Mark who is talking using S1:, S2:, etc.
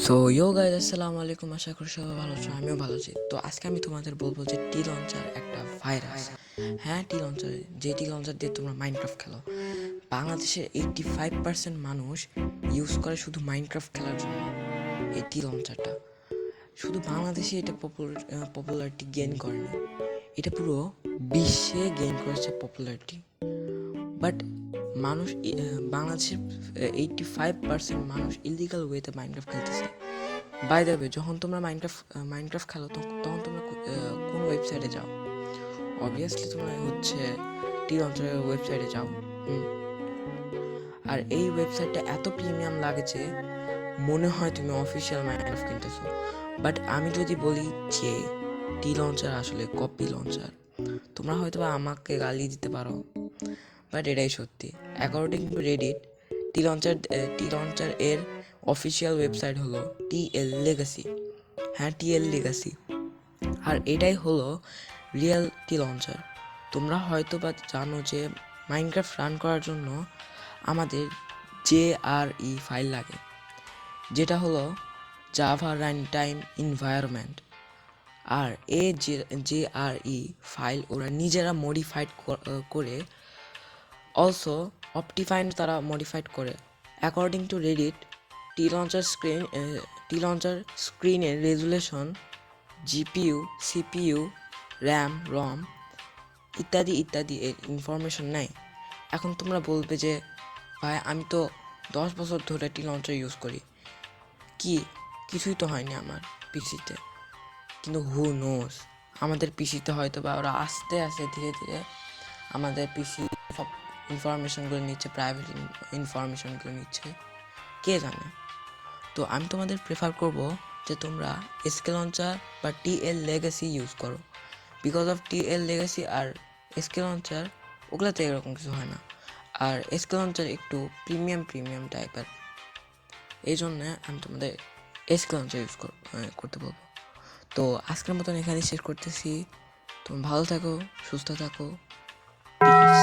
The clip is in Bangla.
S1: সো ইয়ো গাইজ আসসালামু আলাইকুম, আশা করি সবাই ভালো আছো, আমিও ভালো আছি। তো আজকে আমি তোমাদের বলবো যে টি লঞ্চার একটা ভাইরাস। হ্যাঁ, টি লঞ্চার, যে টি লঞ্চার দিয়ে তোমরা মাইনক্রাফট খেলো, বাংলাদেশের 85% মানুষ ইউজ করে শুধু মাইনক্রাফট খেলার জন্য। এই টি লঞ্চারটা শুধু বাংলাদেশে এটা পপুলারিটি গেইন করেনি, এটা পুরো বিশ্বে গেইন করেছে পপুলারিটি। বাট মানুষ বাংলাদেশের 85% মানুষ ইলিগাল ওয়েতে মাইনক্রাফট খেলতেছে। বাই দ্য ওয়ে, যখন তোমরা মাইনক্রাফট খেলো তখন তোমরা কোন ওয়েবসাইটে যাও? অবভিয়াসলি তোমরা হচ্ছে টি লঞ্চারের ওয়েবসাইটে যাও। আর এই ওয়েবসাইটটা এত প্রিমিয়াম লাগে যে মনে হয় তুমি অফিসিয়াল মাইনক্রাফট কিনতেছো। বাট আমি যদি বলি যে টি লঞ্চার আসলে কপি লঞ্চার, তোমরা হয়তো বা আমাকে গালি দিতে পারো, বাট এটাই সত্যি। According to Reddit, T launcher এর অফিসিয়াল ওয়েবসাইট হলো টিএল লেগাসি। হ্যাঁ, টিএল লেগাসি। আর এটাই হলো রিয়েল টি লঞ্চার। তোমরা হয়তো বা জানো যে মাইনক্রাফট রান করার জন্য আমাদের JRE ফাইল লাগে, যেটা হলো জাভা রান টাইম এনভায়রনমেন্ট। আর এই JRE ফাইল ওরা নিজেরা মডিফাইড করে, অলসো অপটিফাইন তারা মডিফাইড করে। According to Reddit, T launcher স্ক্রিনের রেজুলেশন, জিপিইউ, সিপিইউ, র্যাম, রম ইত্যাদি ইত্যাদি এর ইনফরমেশন নেয়। এখন তোমরা বলবে যে ভাই, আমি তো 10 বছর ধরে টি লঞ্চার ইউজ করি, কিছুই তো হয়নি আমার পিসিতে। কিন্তু হু নোস, আমাদের পিসিতে হয়তো বা ওরা আস্তে আস্তে ধীরে ধীরে আমাদের পিসি সব ইনফরমেশনগুলো নিচ্ছে, প্রাইভেট ইনফরমেশনগুলো নিচ্ছে, কে জানে। তো আমি তোমাদের প্রেফার করব যে তোমরা এসকে লঞ্চার বা টিএল লেগাসি ইউজ করো। বিকজ অফ টিএল লেগাসি আর এসকে লঞ্চার, ওগুলোতে এরকম কিছু হয় না। আর এসকে লঞ্চার একটু প্রিমিয়াম টাইপের, এই জন্য আমি তোমাদের এসকে লঞ্চার ইউজ করতে বলবো। তো আজকের মতন এখানে শেষ করতেছি। তুমি ভালো থাকো, সুস্থ থাকো, পিস।